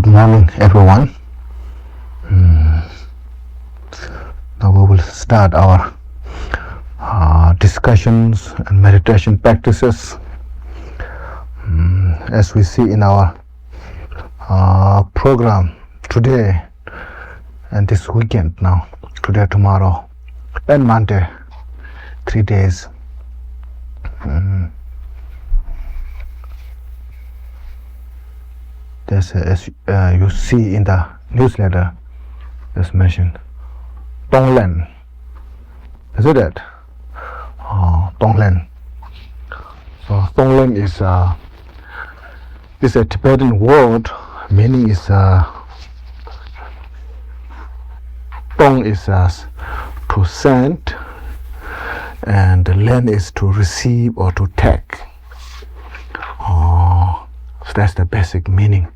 Good morning, everyone. Now we will start our discussions and meditation practices. As we see in our program today and this weekend now, today, tomorrow, and Monday, 3 days. There's as you see in the newsletter, as mentioned, Tonglen. Is it that? Tonglen. So Tonglen is a Tibetan word. Meaning is Tong is to send, and Len is to receive or to take. So that's the basic meaning.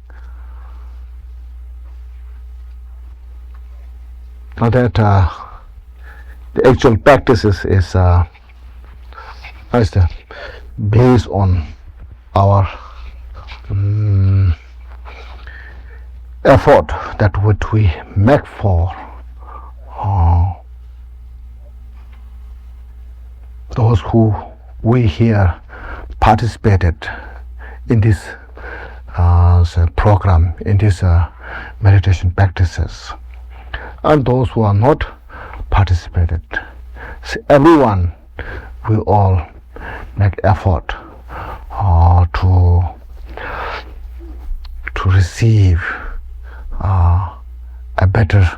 Now that the actual practices is based on our effort that what we make for those who we here participated in this program, in this meditation practices, and those who are not participated. So everyone will all make effort to receive a better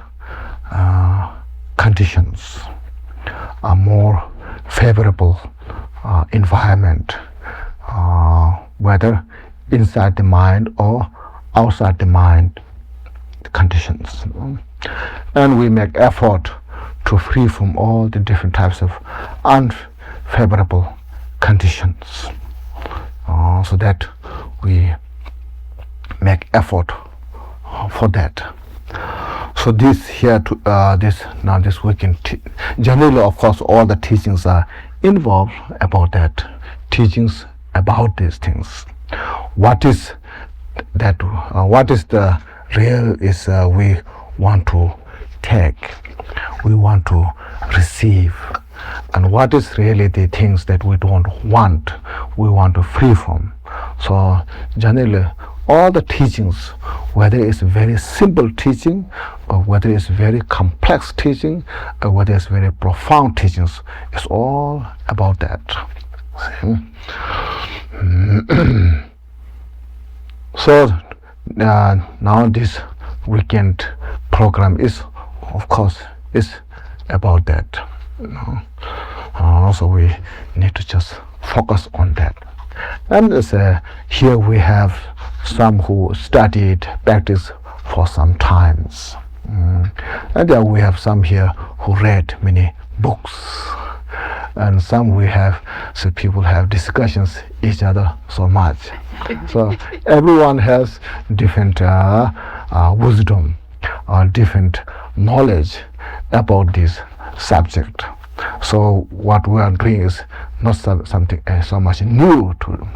conditions, a more favorable environment, whether inside the mind or outside the mind conditions. And we make effort to free from all the different types of unfavorable conditions, so that we make effort for that. So this here this weekend, generally, of course, all the teachings are involved about that, teachings about these things. What is that? What is the real is we want to take, we want to receive, and what is really the things that we don't want, we want to free from. So generally, all the teachings, whether it's very simple teaching or whether it's very complex teaching or whether it's very profound teachings, it's all about that. So now this weekend program is, of course, is about that. So we need to just focus on that. And here we have some who studied, practiced for some times, and then we have some here who read many books, and some we have, so people have discussions each other so much. So everyone has different wisdom or different knowledge about this subject. So what we are doing is not something so much new to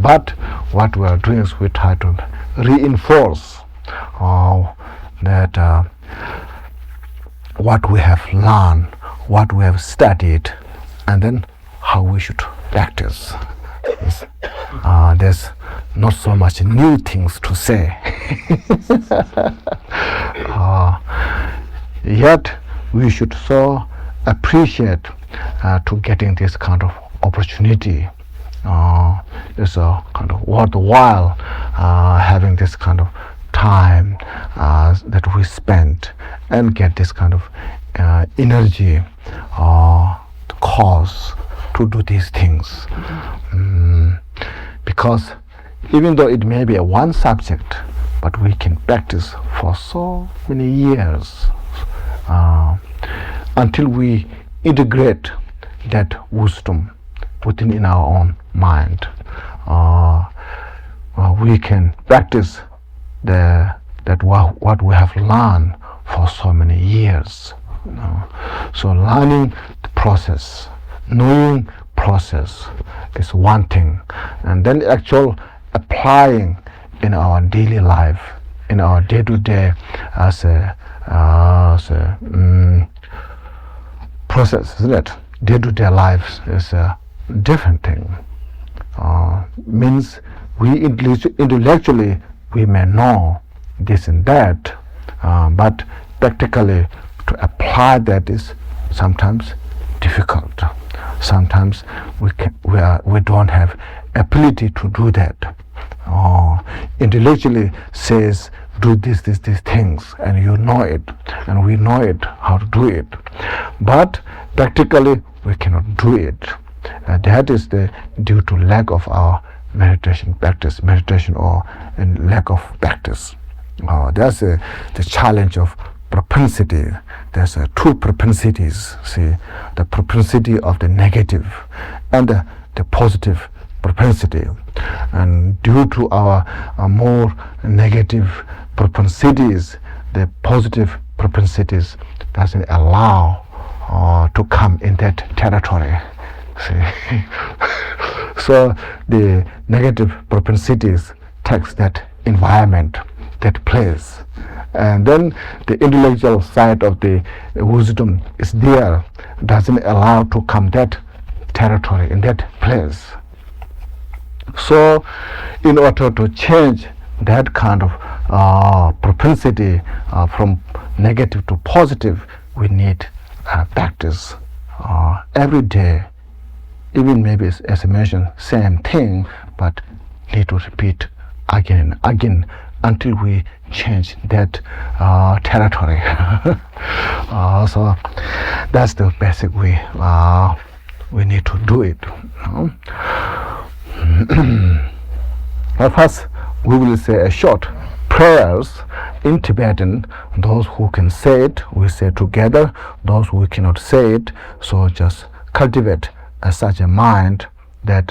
but what we are doing is we try to reinforce that what we have learned, what we have studied, and then how we should practice. There's not so much new things to say. Yet we should so appreciate to getting this kind of opportunity. It's a kind of worthwhile having this kind of time that we spend and get this kind of energy cause to do these things. Because even though it may be a one subject, but we can practice for so many years until we integrate that wisdom within in our own mind. We can practice what we have learned for so many years. So learning the process, knowing process is one thing, and then actual applying in our daily life, in our day-to-day as a process, isn't it? Day-to-day life is a different thing. Means we intellectually we may know this and that, but practically to apply that is sometimes difficult. Sometimes we don't have ability to do that. Intellectually says do these things, and you know it, and we know it how to do it, but practically we cannot do it. That is due to lack of our meditation or lack of practice. That's the challenge of propensity. There's two propensities. See, the propensity of the negative and the positive propensity. And due to our more negative propensities, the positive propensities doesn't allow to come in that territory. See? So the negative propensities takes that environment, that place, and then the intellectual side of the wisdom is there, doesn't allow to come that territory, in that place. So in order to change that kind of propensity from negative to positive, we need practice every day. Even maybe, as I mentioned, same thing, but need to repeat again and again until we change that territory. So that's the basic way we need to do it. First, we will say a short prayers in Tibetan. Those who can say it, we say together. Those who cannot say it, so just cultivate such a mind that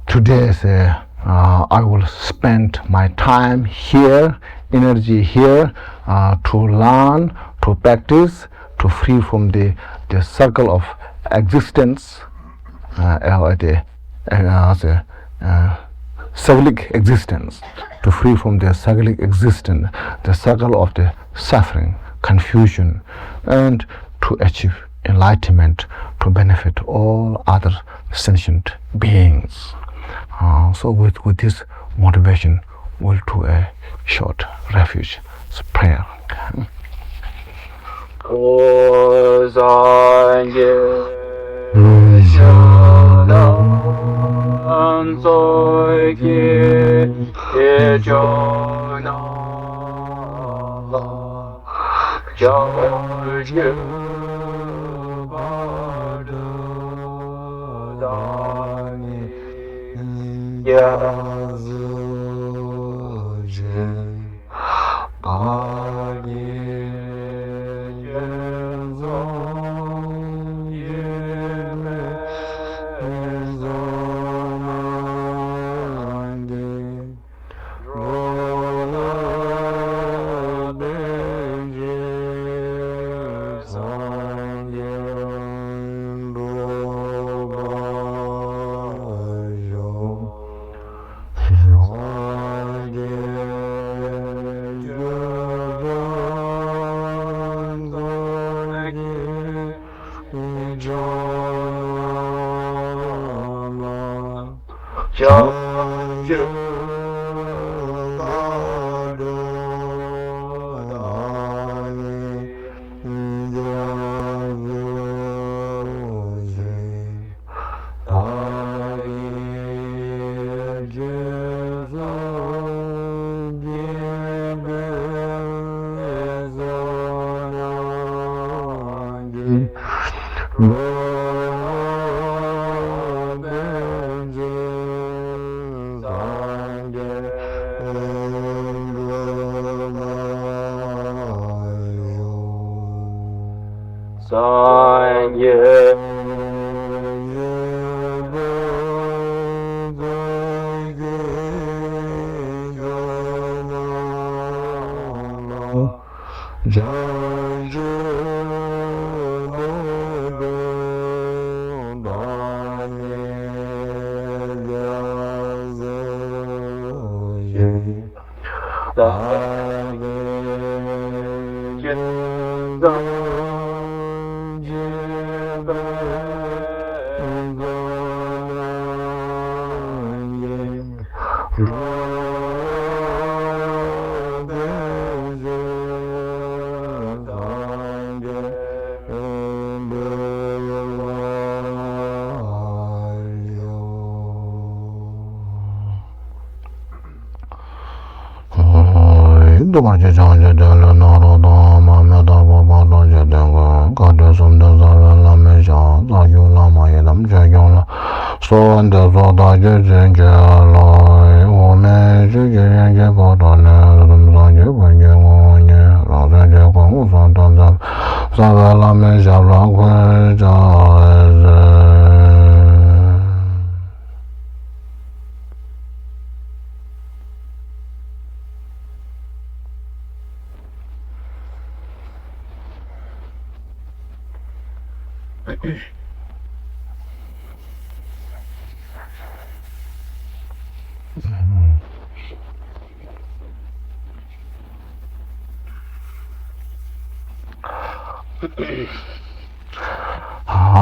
today I will spend my time here, energy here, to learn, to practice, to free from the circle of existence, the cyclic existence, to free from the cyclic existence, the circle of the suffering, confusion, and to achieve enlightenment, to benefit all other sentient beings. So with this motivation, we'll do a short refuge prayer.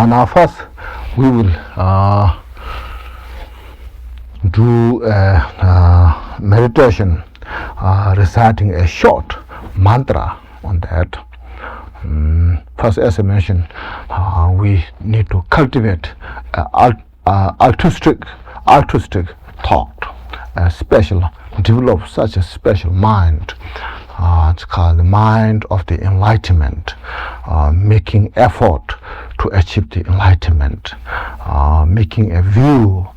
Now first we will do a meditation reciting a short mantra on that. First, as I mentioned, we need to cultivate altruistic thought, develop such a special mind. It's called the mind of the enlightenment, making effort to achieve the enlightenment, making a view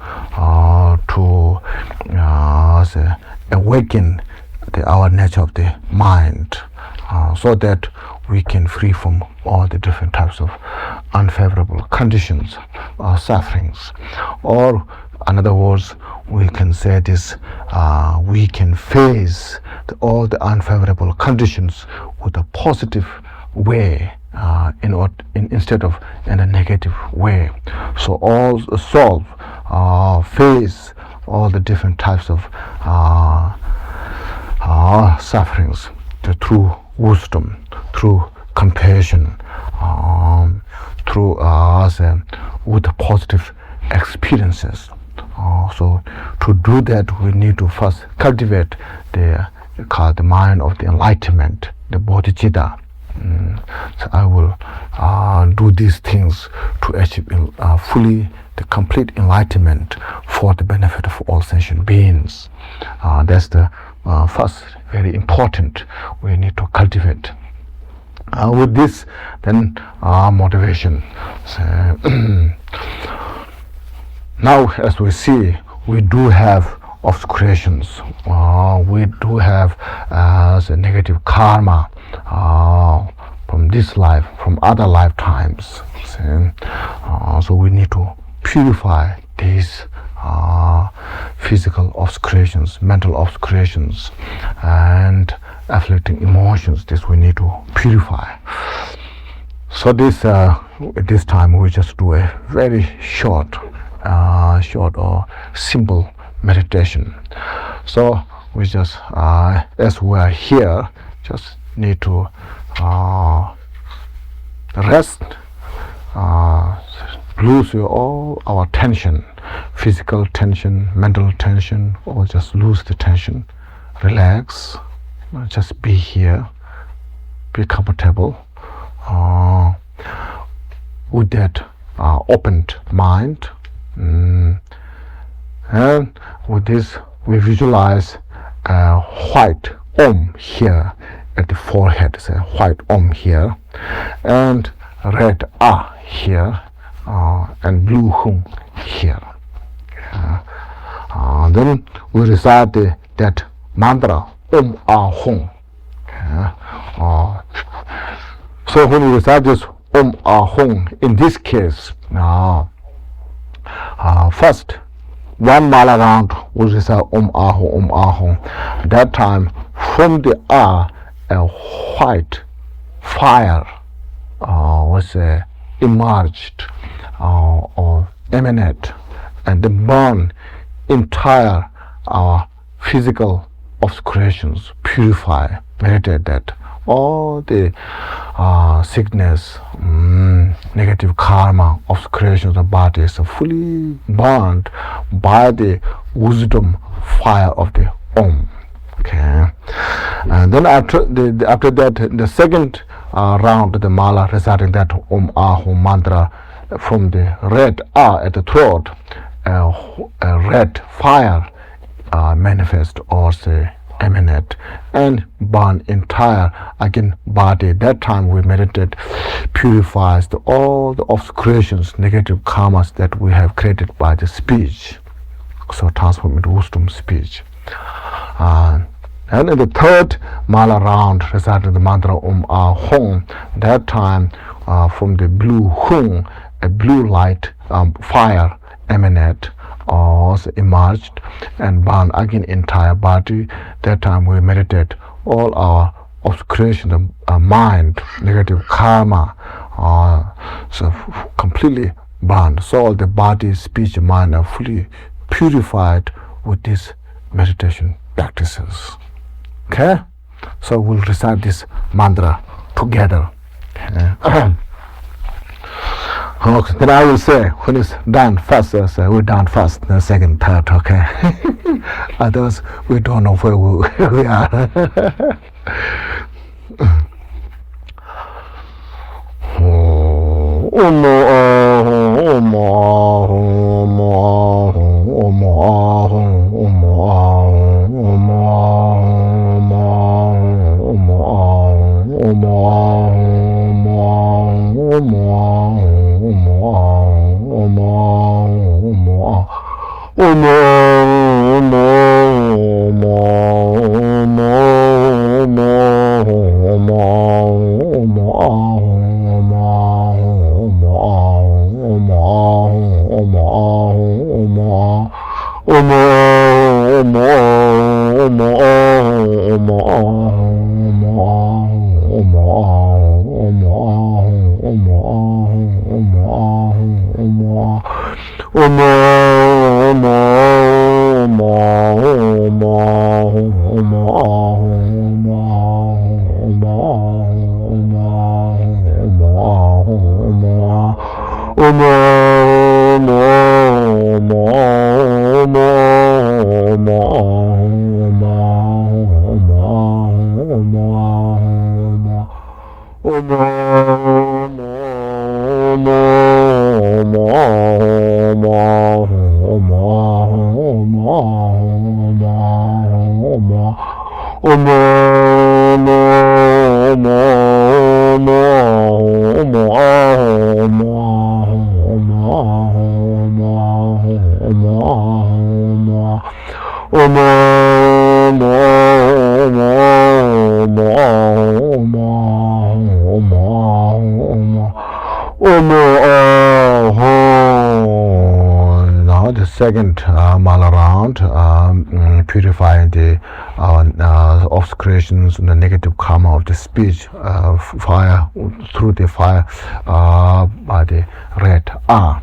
to awaken our nature of the mind, so that we can free from all the different types of unfavorable conditions or sufferings. Or in other words, we can say this, we can face all the unfavorable conditions with a positive way, instead of in a negative way. So face all the different types of sufferings through wisdom, through compassion, with positive experiences. So to do that, we need to first cultivate the mind of the enlightenment, the bodhisattva. So I will do these things to achieve fully the complete enlightenment for the benefit of all sentient beings. That's the first very important we need to cultivate. With this, then motivation. So, now, as we see, we do have obscurations. We do have the negative karma from this life, from other lifetimes. So we need to purify these physical obscurations, mental obscurations, and afflicting emotions. This we need to purify. So this at this time we just do a very short or simple meditation. So we just as we are here, just need to rest, lose all our tension, physical tension, mental tension, or just lose the tension, relax, just be here, be comfortable with that opened mind. And with this we visualize a white Om here at the forehead. It's a white Om here, and red A here, and blue Hum here. Then we recite that mantra Om Ah Hum. So when we recite this Om Ah Hum, in this case, first one mala round we recite Om Ah Hum, Om Ah Hum. That time from the A, a white fire was emerged or emanate, and the burn entire our physical obscurations, purify, meditate that all the sickness, negative karma, obscurations of body is fully burned by the wisdom fire of the Om. Okay, and then after that, the second round, the mala reciting that Om Ahum mantra from the red at the throat, a red fire manifest or say emanate and burn entire again body. That time we meditate, purifies all the obscurations, negative karmas that we have created by the speech, so transform into wisdom speech. And in the third mala round, reciting the mantra Om Ahum, that time from the blue Hung, a blue light fire emanate also emerged and burn again entire body. That time we meditate all our obscuration of mind, negative karma, so completely burned. So all the body, speech, mind are fully purified with these meditation practices. Okay, so we'll recite this mantra together. Okay. Okay, then I will say when it's done first, we're done first, then second, third, okay? Others, we don't know where we are. Now the second mala round, purifying the obscurations and the negative karma of the speech, fire through the fire by the red R.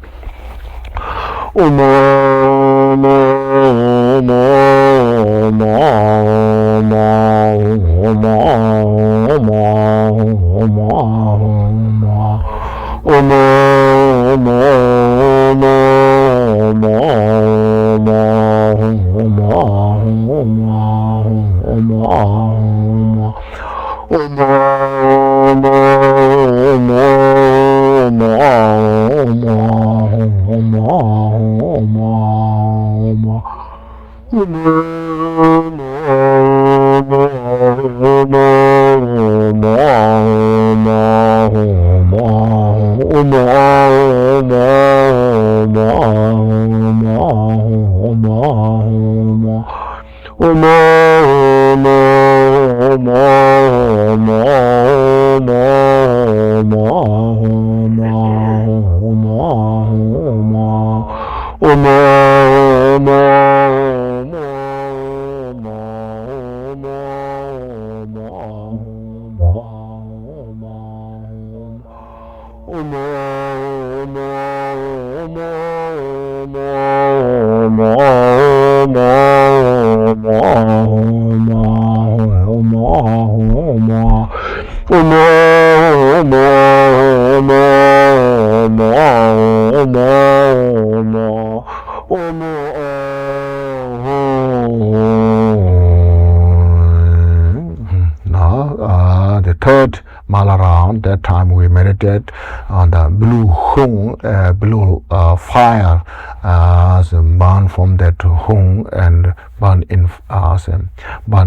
third mala round, that time we meditate on the blue hung, blue fire burn from that hung and burn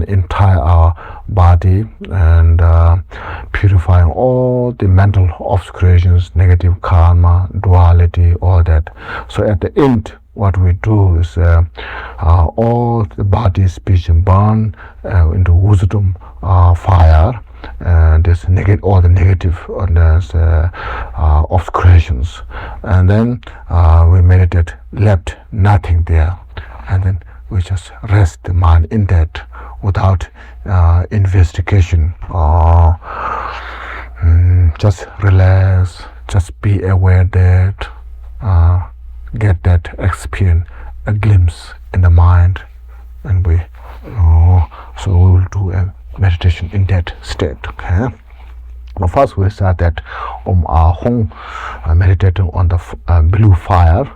entire our body and purifying all the mental obscurations, negative karma, duality, all that. So at the end, what we do is all the body, speech, and burn into wisdom fire, and this all the negative obscurations, and then we meditate, left nothing there, and then we just rest the mind in that without investigation, or just relax, just be aware that get that experience, a glimpse in the mind, and we so we will do a meditation in that state. Okay. Well, first we start that hung, meditating on the blue fire.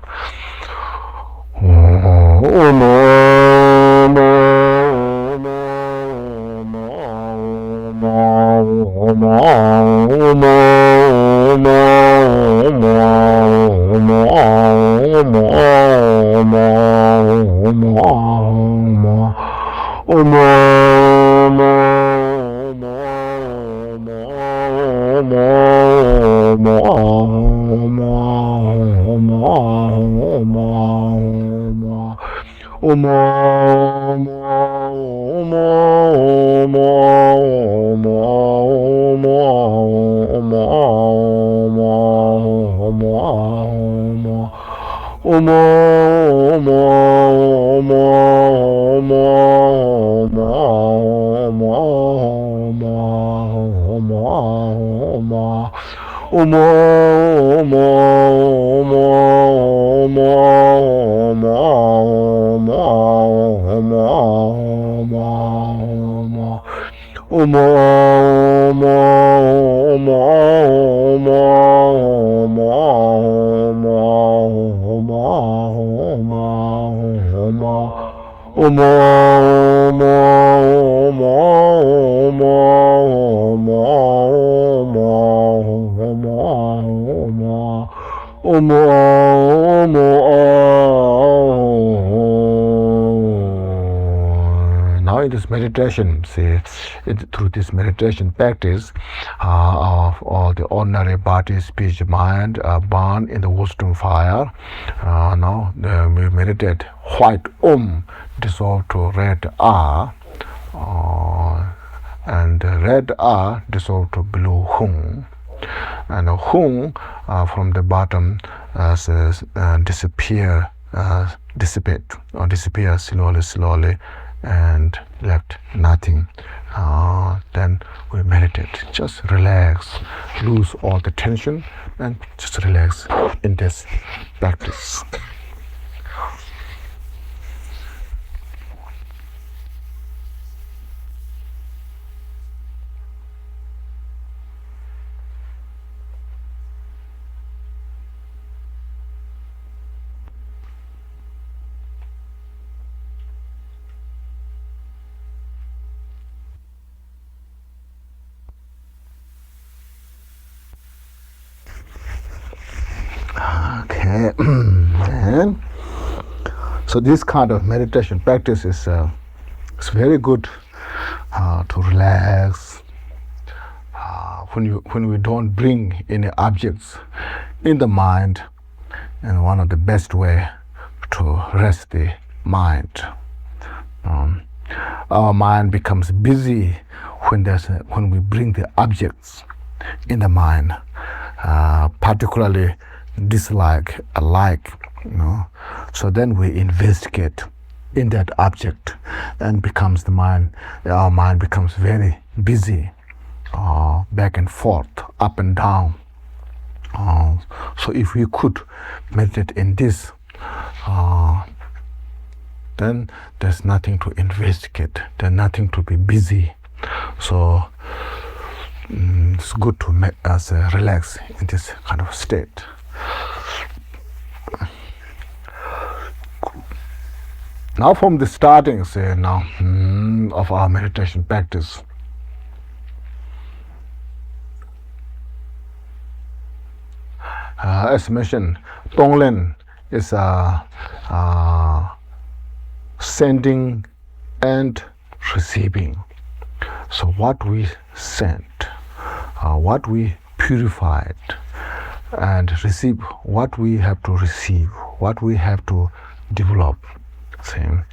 Now in this meditation, through this meditation practice of all the ordinary body, speech, mind burn in the wisdom fire. Now we meditate white dissolve to red R, and red R dissolve to blue hung, and hung from the bottom disappear slowly, and left nothing. Then we meditate, just relax, lose all the tension, and just relax in this practice. Okay. And so this kind of meditation practice is very good to relax when we don't bring any objects in the mind, and one of the best way to rest the mind. Our mind becomes busy when we bring the objects in the mind, particularly dislike, alike, so then we investigate in that object, and our mind becomes very busy, back and forth, up and down. So if we could meditate in this, then there's nothing to investigate, there's nothing to be busy. So it's good to make us relax in this kind of state. Now from the starting, of our meditation practice, as mentioned, Tonglen is sending and receiving. So what we sent, what we purified, and receive what we have to receive, what we have to develop. Same.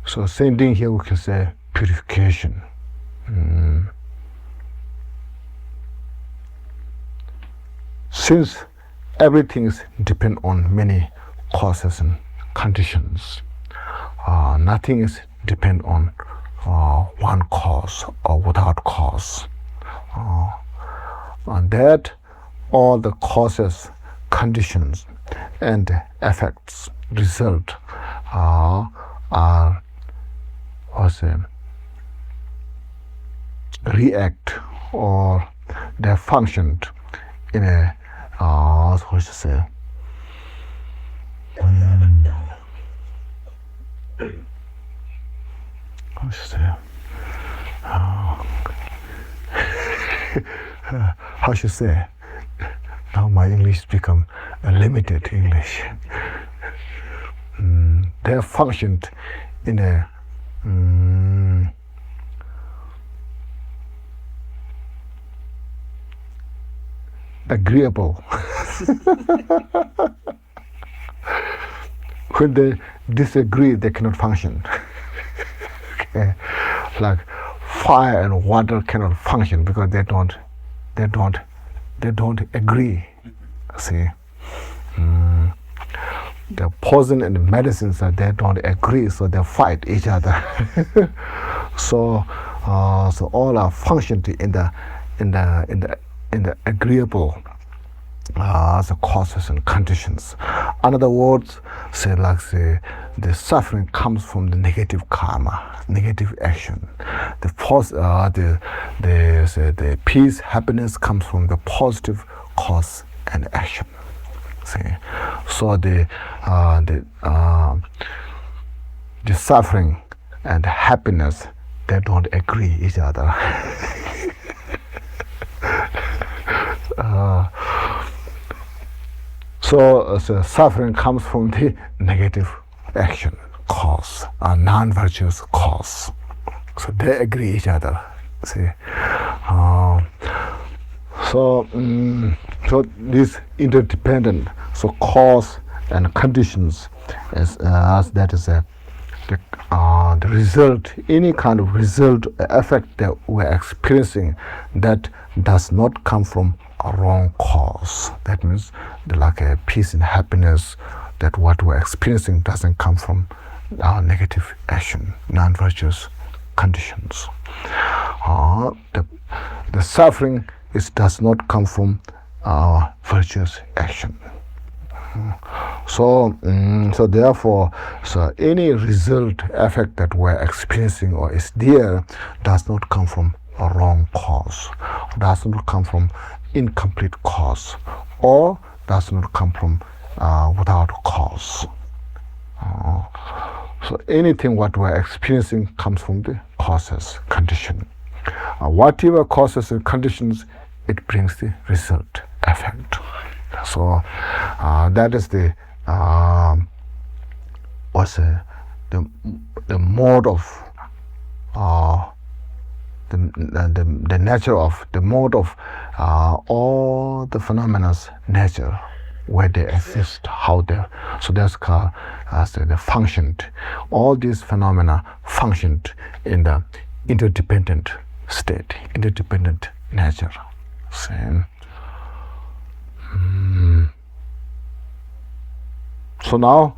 So sending here we can say purification. Since everything is depend on many causes and conditions, nothing is depend on one cause or without cause. And that all the causes, conditions, and effects result are react, or they functioned in a how should say now my English become a limited English. They have functioned in a agreeable. When they disagree, they cannot function. Okay. Like fire and water cannot function because they don't agree. See, the poison and the medicines they don't agree, so they fight each other. so all are functioned in the agreeable the causes and conditions. In other words, the suffering comes from the negative karma, negative action. The peace, happiness comes from the positive cause and action. See, so the suffering and happiness, they don't agree each other. So suffering comes from the negative action cause, a non-virtuous cause. So they agree each other. See, so this interdependent. So cause and conditions, as that is the result. Any kind of result, effect that we're experiencing, that does not come from a wrong cause. That means like a peace and happiness, that what we're experiencing doesn't come from our negative action, non-virtuous conditions. The suffering does not come from our virtuous action. So therefore, any result, effect that we're experiencing or is there does not come from a wrong cause, does not come from incomplete cause, or does not come from without cause. So anything what we're experiencing comes from the causes, condition. Whatever causes and conditions, it brings the result, effect. So that is the mode of the nature of the mode of all the phenomena's nature, where they exist, how they. So that's called the functioned. All these phenomena functioned in the interdependent state, interdependent nature. Same. So now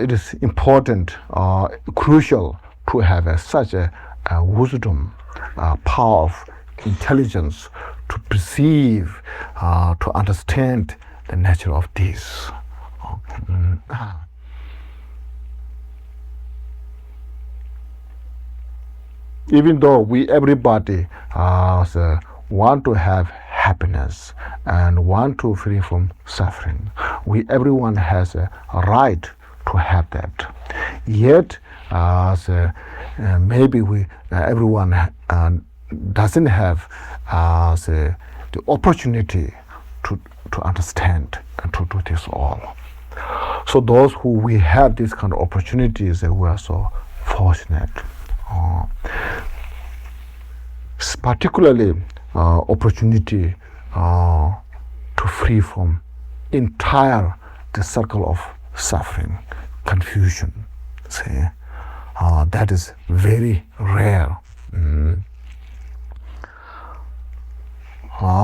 it is important, crucial to have such a wisdom, power of intelligence to perceive, to understand the nature of this. Even though everybody want to have happiness and want to free from suffering, everyone has a right to have that. Yet maybe everyone doesn't have the opportunity to understand and to do this all. So those who we have this kind of opportunities, we are so fortunate. Particularly opportunity to free from entire the circle of suffering, confusion. See, that is very rare.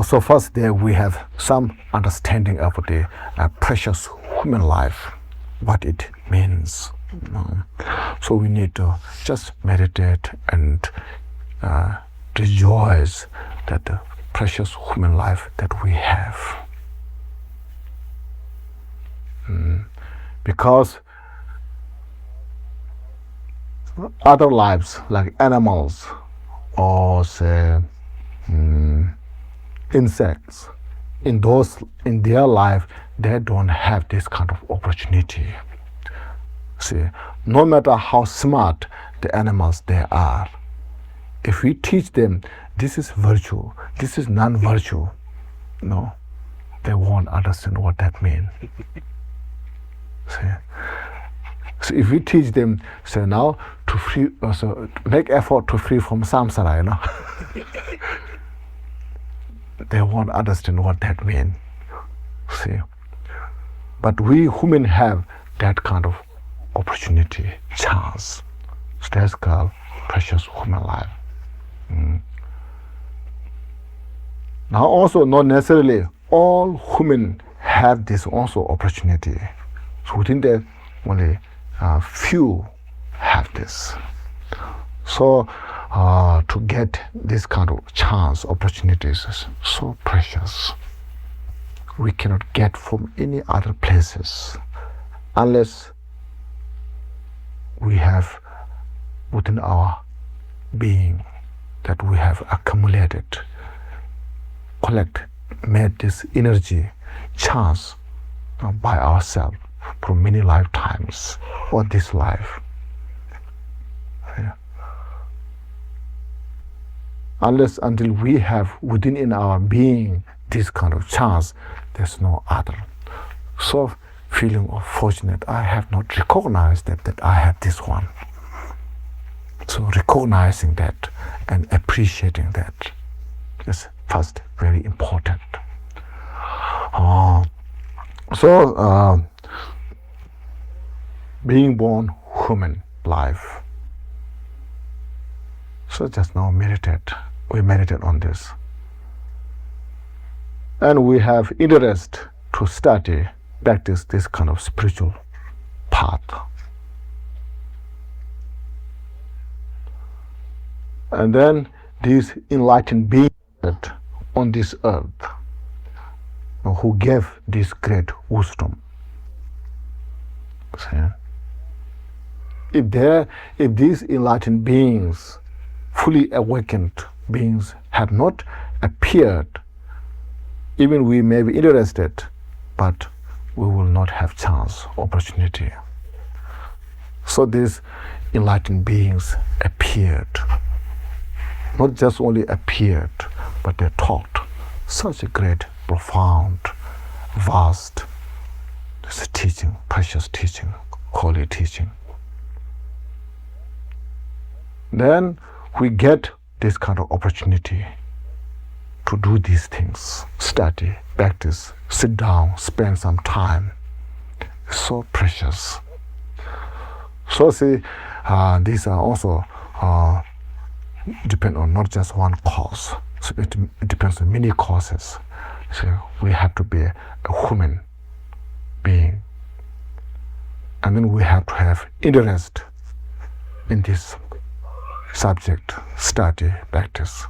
So first there we have some understanding of the precious human life, what it means. So we need to just meditate and rejoice that the precious human life that we have. Because other lives like animals or say insects, in their life they don't have this kind of opportunity. See, no matter how smart the animals they are, if we teach them this is virtue, this is non-virtue, no, they won't understand what that means. See? So if we teach them, say now to free, also make effort to free from samsara, they won't understand what that means. See, but we human have that kind of opportunity, chance. So that's called precious human life. Now also not necessarily all human have this also opportunity. So within that only few have this. So to get this kind of chance, opportunities is so precious. We cannot get from any other places unless we have within our being that we have accumulated, made this energy, chance by ourselves for many lifetimes or this life. Yeah. Unless until we have within in our being this kind of chance, there's no other. So feeling of fortunate, I have not recognized that I have this one. So recognizing that and appreciating that is first very important. Being born human life. So just now we meditate on this. And we have interest to study, practice this kind of spiritual path. And then these enlightened beings on this earth who gave this great wisdom. If these enlightened beings, fully awakened beings, have not appeared, even we may be interested, but we will not have chance, opportunity. So these enlightened beings appeared. Not just only appeared, but they taught such a great, profound, vast teaching, precious teaching, holy teaching. Then we get this kind of opportunity to do these things, study, practice, sit down, spend some time. It's so precious. So see, these are also depend on not just one cause. So it depends on many causes. So we have to be a human being. And then we have to have interest in this subject, study, practice.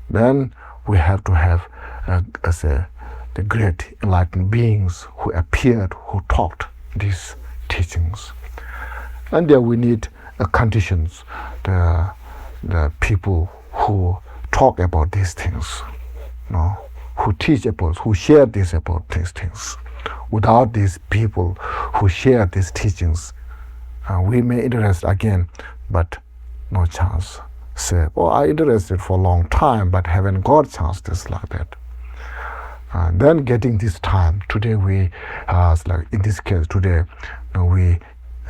Then we have to have the great enlightened beings who appeared, who taught these teachings. And there we need conditions, the people who talk about these things, who teach about, who share about these things. Without these people who share these teachings, we may interest again, but no chance. say, oh, I'm interested for a long time, but haven't got a chance, just like that. And then getting this time, today we, like in this case, today, we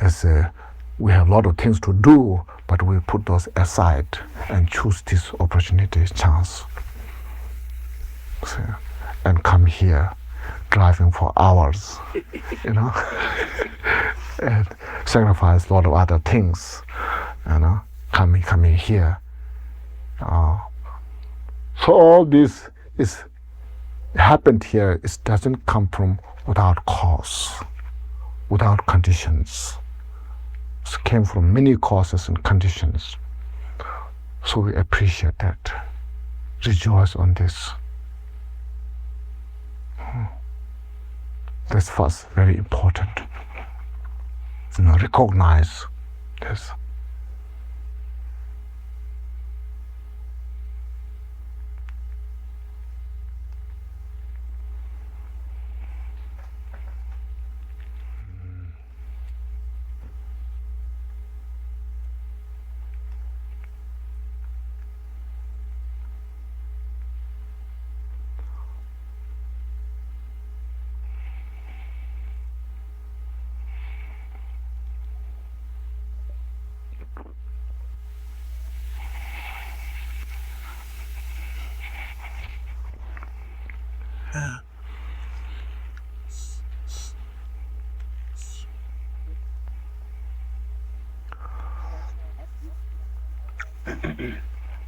have a lot of things to do, but we put those aside and choose this opportunity, chance, and come here, driving for hours, and sacrifice a lot of other things, coming here. So all this is happened here. It doesn't come from without cause, without conditions. It came from many causes and conditions. So we appreciate that, rejoice on this. That's first very important. Recognize this.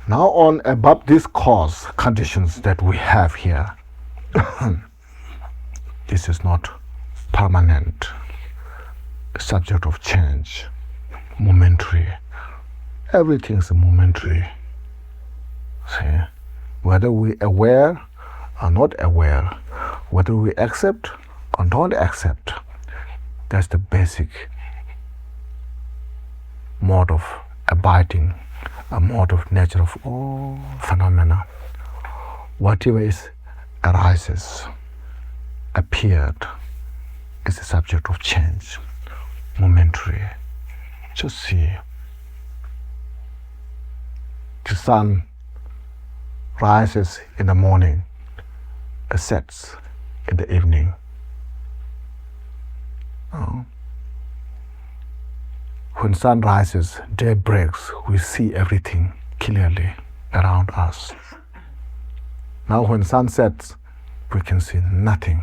Now on above these cause conditions that we have here, this is not permanent, subject of change, momentary. Everything is momentary. See, whether we aware or not aware, whether we accept or don't accept, that's the basic mode of abiding, a mode of nature of all phenomena. Whatever arises, appeared, is a subject of change, momentary. Just see. The sun rises in the morning, it sets in the evening. When sun rises, day breaks, we see everything clearly around us. Now when sun sets, we can see nothing,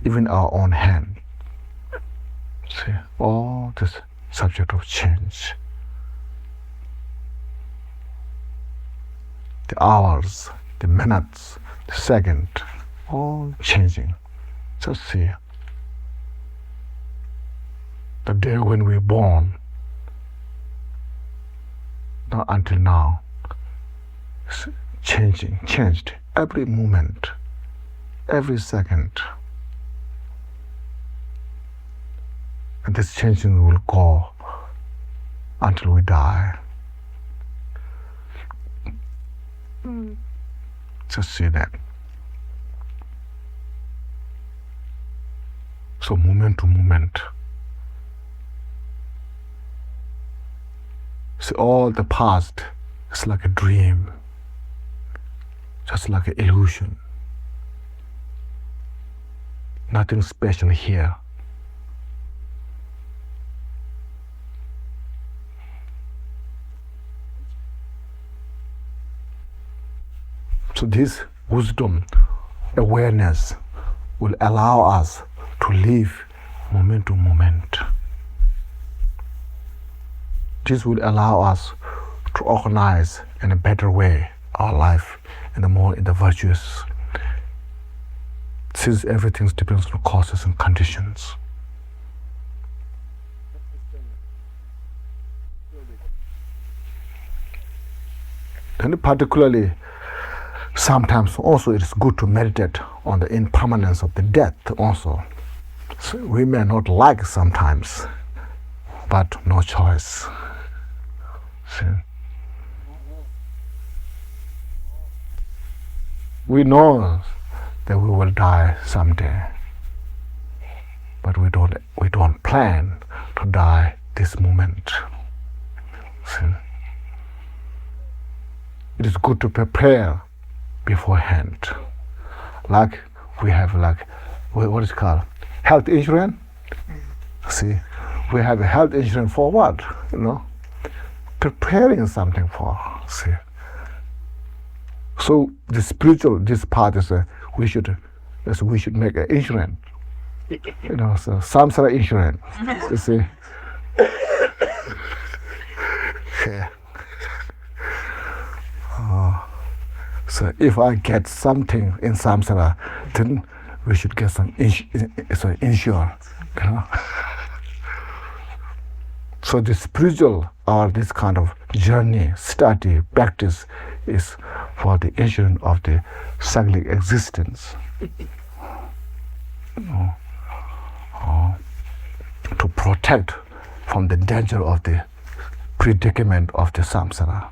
even our own hand. See, all this subject of change. The hours, the minutes, the second, all changing. Just see. The day when we're born, not until now, changed every moment, every second. And this changing will go until we die. Just see that. So moment to moment. See, all the past is like a dream, just like an illusion. Nothing special here. So this wisdom, awareness will allow us to live moment to moment. This will allow us to organize in a better way our life in the virtuous, since everything depends on causes and conditions. And particularly, sometimes also it is good to meditate on the impermanence of the death also. So we may not like sometimes, but no choice. See? We know that we will die someday, but we don't plan to die this moment. See? it is good to prepare beforehand. Like we have what is it called? Health insurance. See, we have a health insurance for what? Preparing something for. See. So the spiritual, this part is we should make an insurance. So samsara insurance. You see. Yeah. So if I get something in samsara, then we should get some insurance. So the spiritual or this kind of journey, study, practice is for the insurance of the cyclic existence. To protect from the danger of the predicament of the samsara.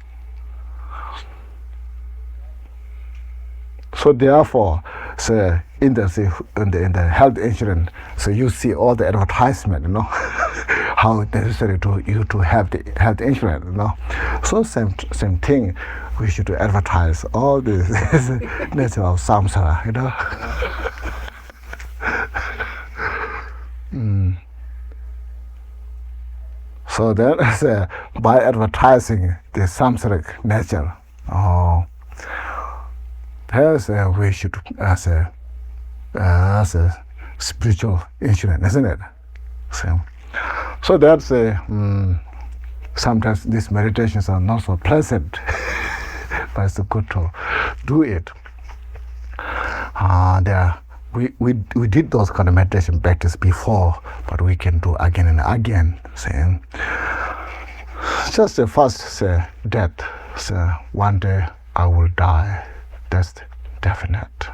So therefore, so in the health insurance, so you see all the advertisement, how necessary to you to have the health insurance, So same thing, we should advertise all this nature of samsara, So then, by advertising the samsaric nature, we should as a spiritual insurance, isn't it? So that's sometimes these meditations are not so pleasant, but it's good to do it. We did those kind of meditation practice before, but we can do again and again. Just the first death. One day I will die. That's definite.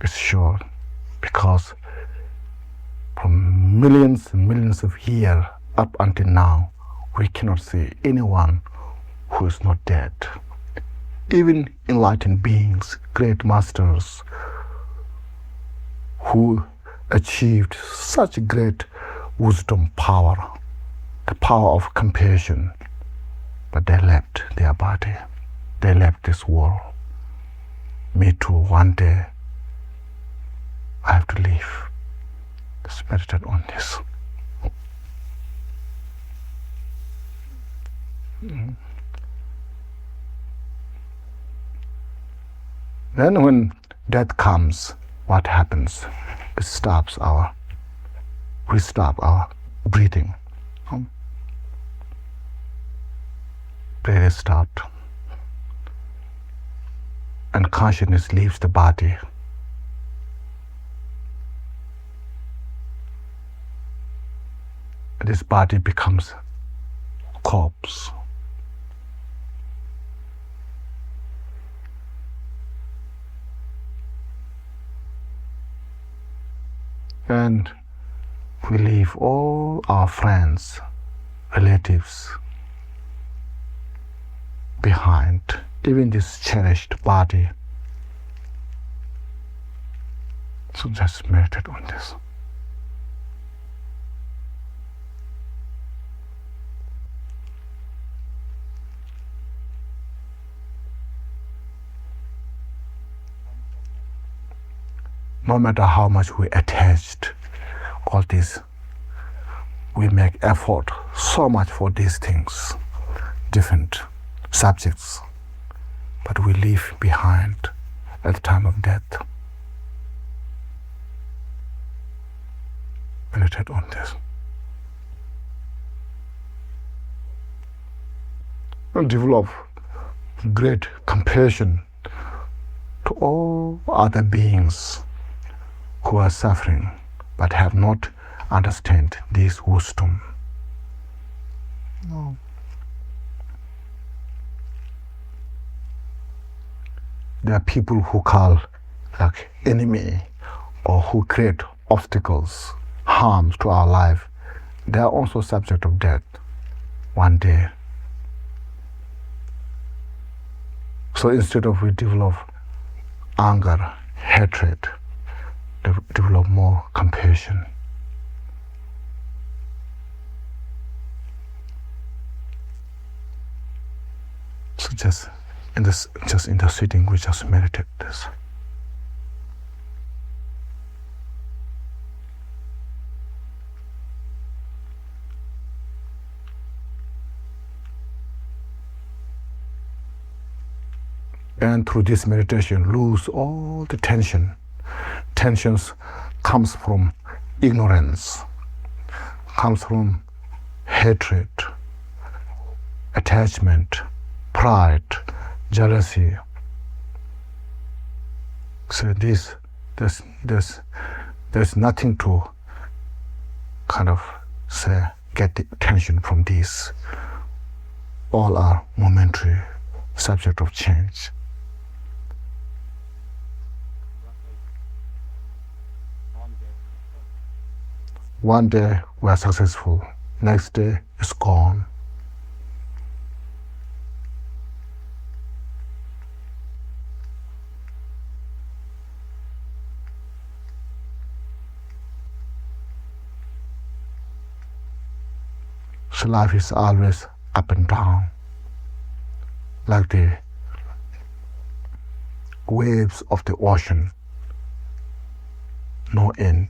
It's sure, because for millions and millions of years up until now, we cannot see anyone who is not dead. Even enlightened beings, great masters, who achieved such great wisdom power, the power of compassion, but they left their body, they left this world. Me too, one day I have to leave. Let's meditate on this. Then when death comes, what happens? We stop our breathing. Breath is stopped. And consciousness leaves the body. This body becomes corpse. And we leave all our friends, relatives behind, even this cherished body. So just meditate on this. No matter how much we attached all this, we make effort so much for these things, different subjects, but we leave behind at the time of death. Meditate on this. And develop great compassion to all other beings who are suffering but have not understood this wisdom. No. There are people who call like enemy or who create obstacles, harms to our life. They are also subject of death one day. So instead of we develop anger, hatred, develop more compassion. just in the sitting, we just meditate this. And through this meditation, lose all the tension. Tensions comes from ignorance, comes from hatred, attachment, pride, jealousy. So there's nothing to kind of say get the tension from these. All are momentary, subject of change. One day we are successful, next day it's gone. So life is always up and down, like the waves of the ocean, no end.